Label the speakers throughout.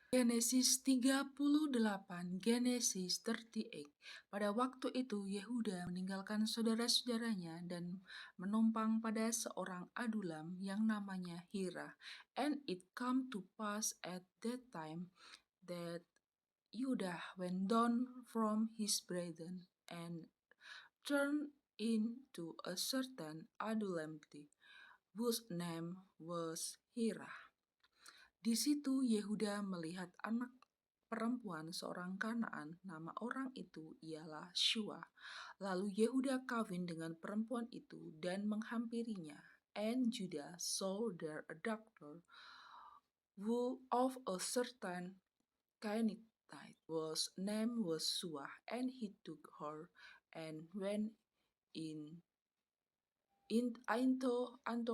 Speaker 1: Genesis 38, Genesis 38. Pada waktu itu Yehuda meninggalkan saudara-saudaranya dan menumpang pada seorang adulam yang namanya Hira. And it come to pass at that time that Judah went down from his brethren and turned into a certain adulam whose name was Hira. Di situ Yehuda melihat anak perempuan seorang Kanaan, nama orang itu ialah Shua. Lalu Yehuda kawin dengan perempuan itu dan menghampirinya. And Judah saw there a daughter who of a certain Canaanite was name was Shua, and he took her and went into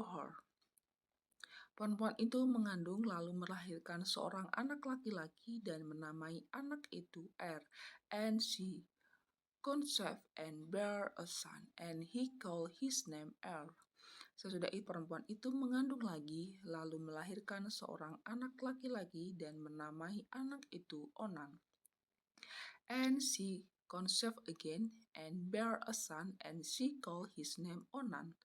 Speaker 1: her. Perempuan itu mengandung lalu melahirkan seorang anak laki-laki dan menamai anak itu And she conceived and bare a son, and he called his name Sesudah itu perempuan itu mengandung lagi, lalu melahirkan seorang anak laki-laki dan menamai anak itu Onan. And she conceived again and bare a son, and she called his name Onan.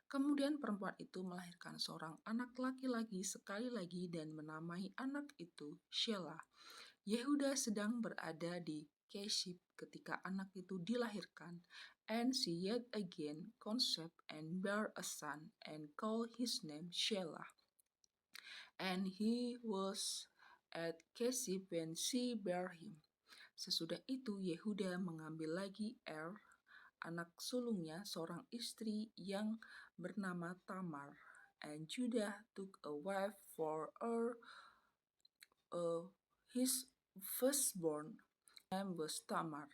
Speaker 1: Kemudian perempuan itu melahirkan seorang anak laki-laki sekali lagi dan menamai anak itu Shelah. Yehuda sedang berada di Keshib ketika anak itu dilahirkan. And she yet again conceived and bare a son and called his name Shelah. And he was at Keshib when she bare him. Sesudah itu Yehuda mengambil lagi anak sulungnya, seorang istri yang bernama Tamar. And Judah took a wife for her, his firstborn name was Tamar.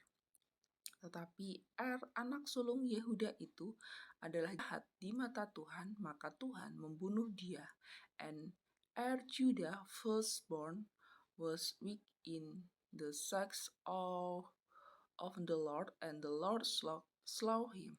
Speaker 1: Tetapi anak sulung Yehuda itu adalah jahat di mata Tuhan, maka Tuhan membunuh dia. And Judah firstborn was weak in the sight of the Lord, and the Lord slew him.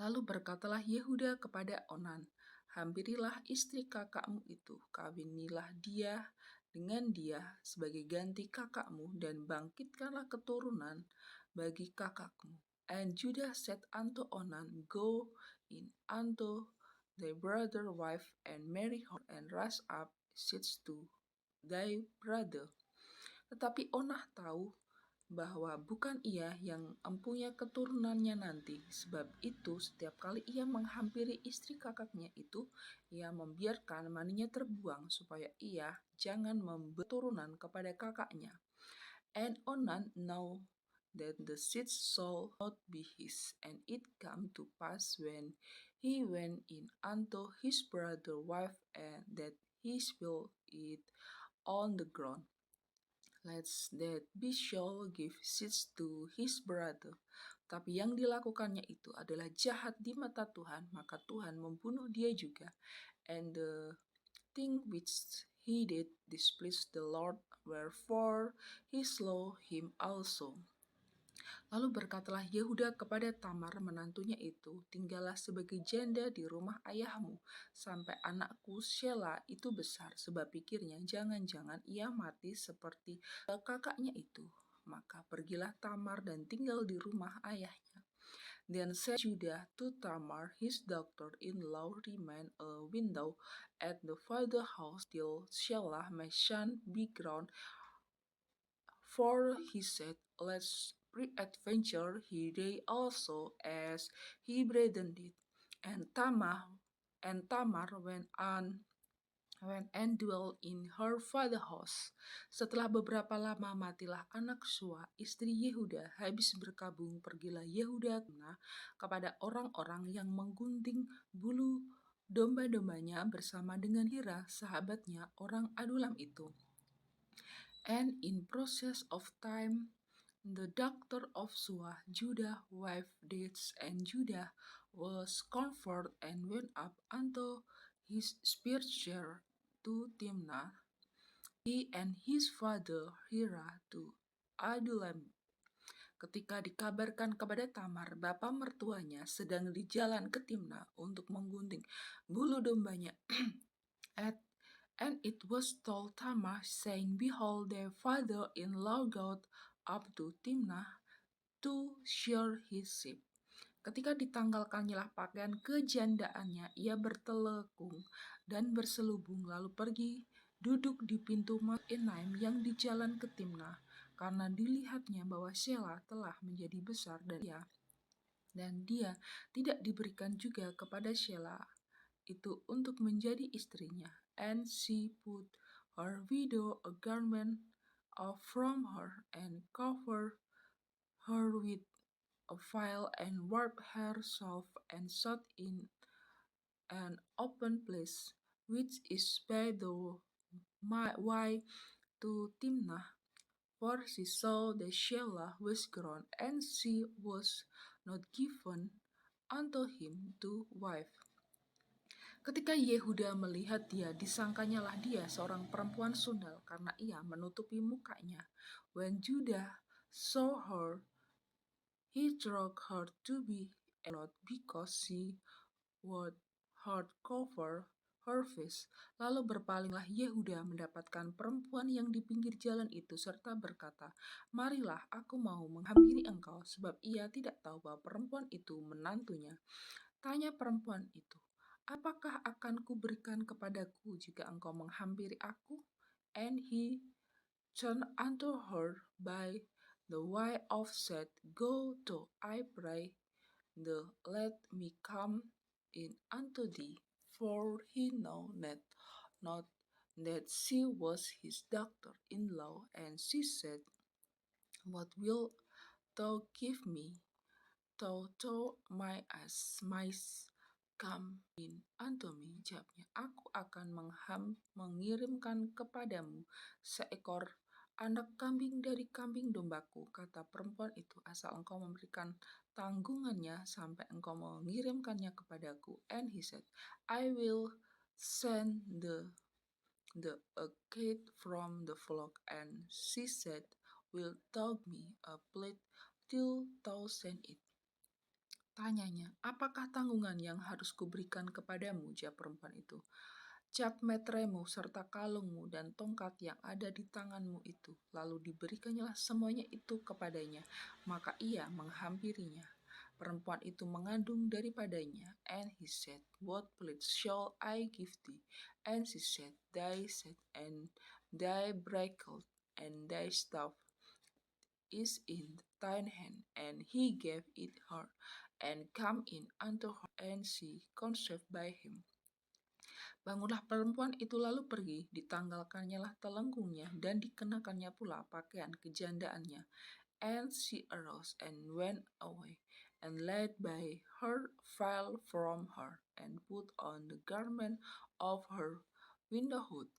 Speaker 1: Lalu berkatalah Yehuda kepada Onan, hampirilah istri kakakmu itu, kawinilah dia dengan dia sebagai ganti kakakmu, dan bangkitkanlah keturunan bagi kakakmu. And Judah said unto Onan, Go in unto thy brother wife, and marry her, and raise up seeds to thy brother. Tetapi Onah tahu bahwa bukan ia yang empunya keturunannya nanti. Sebab itu setiap kali ia menghampiri istri kakaknya itu, ia membiarkan maninya terbuang supaya ia jangan memberi keturunan kepada kakaknya. And Onan know that the seed shall not be his. And it come to pass when he went in unto his brother wife, and that he spilled it on the ground. Let's that be shall give seeds to his brother. Tapi yang dilakukannya itu adalah jahat di mata Tuhan, maka Tuhan membunuh dia juga. And the thing which he did displeased the Lord, wherefore he slew him also. Lalu berkatalah Yehuda kepada Tamar menantunya itu, tinggallah sebagai janda di rumah ayahmu, sampai anakku Shelah itu besar, sebab pikirnya jangan-jangan ia mati seperti kakaknya itu. Maka pergilah Tamar dan tinggal di rumah ayahnya. Then said Judah to Tamar, his daughter-in-law, remain a window at the father house till Shelah my son be grown. For he said, Let's peradventure he die also as he brethren did. And Tamar went and dwelt in her father's house. Setelah beberapa lama matilah anak Shua, istri Yehuda, habis berkabung pergilah Yehuda kepada orang-orang yang menggunting bulu domba-dombanya bersama dengan Hira, sahabatnya orang Adulam itu. And in process of time, the daughter of Shua, Judah, wife died, and Judah was comforted and went up unto his spiritual to Timnah, he and his father Hira to Adulam. Ketika dikabarkan kepada Tamar, bapa mertuanya sedang di jalan ke Timnah untuk menggunting bulu dombanya at And it was told Tamar, saying, Behold, their father-in-law got up to Timnah to shear his sheep. Ketika ditanggalkannyalah pakaian kejandaannya, ia bertelekung dan berselubung, lalu pergi duduk di pintu Enaim yang di jalan ke Timnah, karena dilihatnya bahwa Shelah telah menjadi besar dan dia tidak diberikan juga kepada Shelah itu untuk menjadi istrinya. And she put her widow a garment from her and covered her with a veil and wrapped herself and sat in an open place, which is by the way to Timnah, for she saw that Shelah was grown, and she was not given unto him to wife. Ketika Yehuda melihat dia, disangkanyalah dia seorang perempuan sundal karena ia menutupi mukanya. When Judah saw her, he took her to be a lot because she would hard cover her face. Lalu berpalinglah Yehuda mendapatkan perempuan yang di pinggir jalan itu serta berkata, Marilah aku mau menghampiri engkau, sebab ia tidak tahu bahwa perempuan itu menantunya. Tanya perempuan itu, apakah akan kuberikan kepadaku jika engkau menghampiri aku? And he turned unto her by the way of said, Go to, I pray, let me come in unto thee. For he know not that she was his daughter-in-law. And she said, What wilt thou give me? To my mice come in unto me. Jawabnya, aku akan mengirimkan kepadamu seekor anak kambing dari kambing dombaku, kata perempuan itu, asal engkau memberikan tanggungannya sampai engkau mengirimkannya kepadaku. And he said, I will send the kid from the flock. And she said, Wilt thou me a plate till thou send it? Tanyanya, apakah tanggungan yang harus kuberikan kepadamu? Jawab perempuan itu, cap metremu serta kalungmu dan tongkat yang ada di tanganmu itu. Lalu diberikannya semuanya itu kepadanya, maka ia menghampirinya. Perempuan itu mengandung daripadanya. And he said, What plate shall I give thee? And she said, Thy set and thy bracelet and thy staff is in thine hand. And he gave it her, and come in unto her, and she conceived by him. Bangunlah perempuan itu lalu pergi, ditanggalkannyalah telengkungnya, dan dikenakannya pula pakaian kejandaannya. And she arose and went away, and laid by her veil from her, and put on the garment of her widowhood.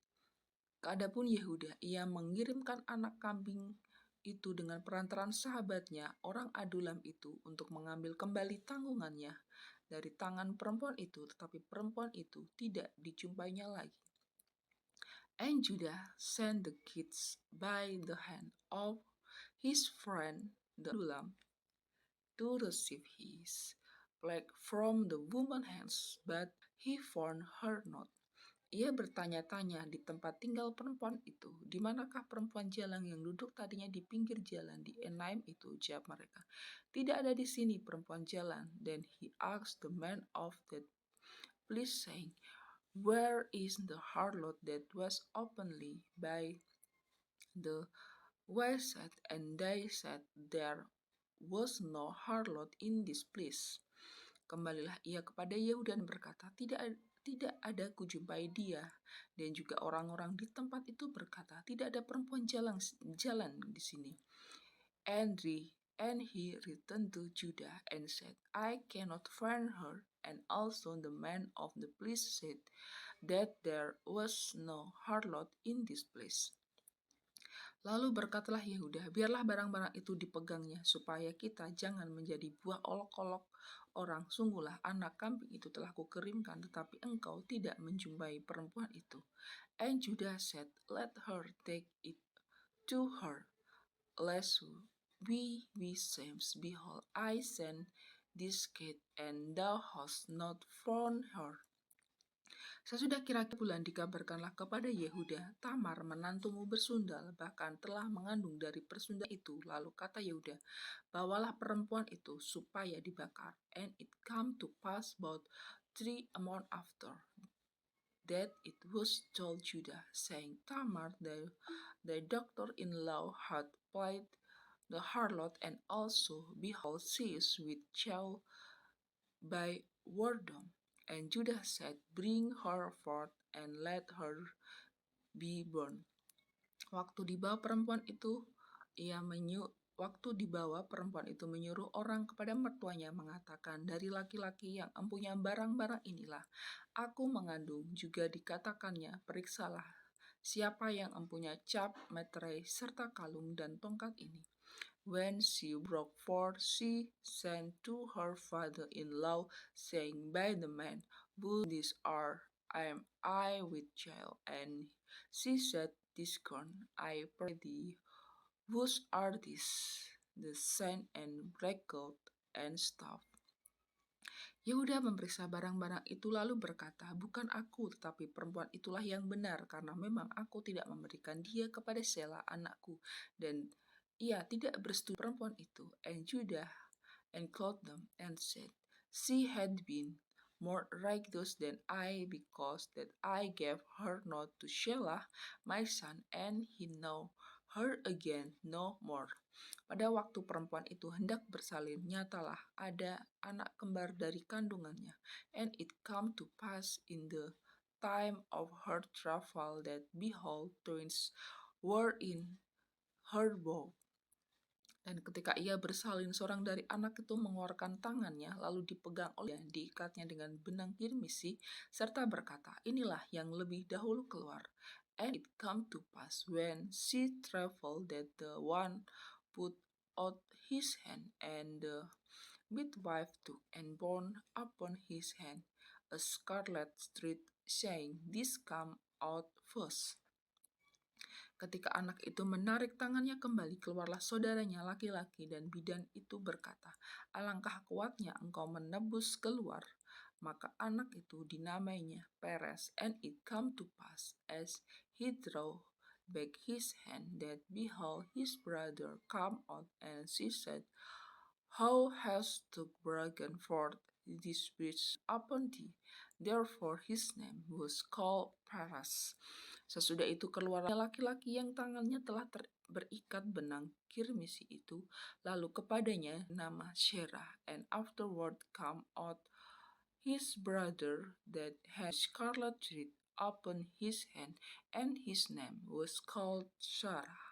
Speaker 1: Adapun Yehuda, ia mengirimkan anak kambing itu dengan perantaran sahabatnya, orang Adulam itu, untuk mengambil kembali tanggungannya dari tangan perempuan itu, tetapi perempuan itu tidak dijumpainya lagi. And Judah sent the kids by the hand of his friend the Adulam to receive his plague from the woman's hands, but he found her not. Ia bertanya-tanya di tempat tinggal perempuan itu, di manakah perempuan jalang yang duduk tadinya di pinggir jalan di Enaim itu? Jawab mereka, tidak ada di sini perempuan jalan. Then he asked the man of that place, saying, Where is the harlot that was openly by the wayside? And they said, There was no harlot in this place. Kembalilah ia kepada Yehuda dan berkata, tidak ada kujumpai dia. Dan juga orang-orang di tempat itu berkata, tidak ada perempuan jalan di sini. And he returned to Judah and said, I cannot find her. And also the man of the place said that there was no harlot in this place. Lalu berkatalah Yehuda, biarlah barang-barang itu dipegangnya, supaya kita jangan menjadi buah olok-olok orang. Sungguhlah anak kambing itu telah kukirimkan, tetapi engkau tidak menjumpai perempuan itu. And Judah said, Let her take it to her, lest we be shamed. Behold, I send this kid, and thou hast not found her. Sesudah kira-kira bulan dikabarkanlah kepada Yehuda, Tamar menantumu bersundal, bahkan telah mengandung dari persundal itu. Lalu kata Yehuda, bawalah perempuan itu supaya dibakar. And it come to pass about 3 months after that it was told Judah, saying, Tamar, the daughter-in-law, had played the harlot, and also, behold, she is with child by whoredom. And Judah said, Bring her forth and let her be burned. Waktu dibawa perempuan itu, menyuruh orang kepada mertuanya mengatakan, dari laki-laki yang empunya barang-barang inilah aku mengandung. Juga dikatakannya, periksalah siapa yang empunya cap, meterai, serta kalung dan tongkat ini. When she broke forth, she sent to her father-in-law, saying, By the man, who these are, am I with child? And she said, Discern, I pray thee, whose are these? The sand and bracket and staff. Yehuda memeriksa barang-barang itu lalu berkata, Bukan aku, tetapi perempuan itulah yang benar, karena memang aku tidak memberikan dia kepada Sela anakku, dan ia tidak bersetuju perempuan itu. And Judah enclosed them and said, She had been more righteous than I, because that I gave her not to Shelah my son, and he know her again no more. Pada waktu perempuan itu hendak bersalin, nyatalah ada anak kembar dari kandungannya. And it come to pass in the time of her travel that behold, twins were in her womb. Dan ketika ia bersalin, seorang dari anak itu mengeluarkan tangannya, lalu dipegang olehnya, diikatnya dengan benang kirmisi, serta berkata, Inilah yang lebih dahulu keluar. And it come to pass when she traveled that the one put out his hand, and the midwife took and borne upon his hand a scarlet thread, saying, This come out first. Ketika anak itu menarik tangannya kembali, keluarlah saudaranya laki-laki, dan bidan itu berkata, Alangkah kuatnya engkau menebus keluar. Maka anak itu dinamainya Peres. And it come to pass, as he drew back his hand, that behold, his brother come out, and she said, How hast thou broken forth this which upon thee? Therefore his name was called Peres. Sesudah itu keluarlah laki-laki yang tangannya telah berikat benang kirmisi itu, lalu kepadanya nama Sherah, and afterward come out his brother that had scarlet thread upon his hand, and his name was called Sarah.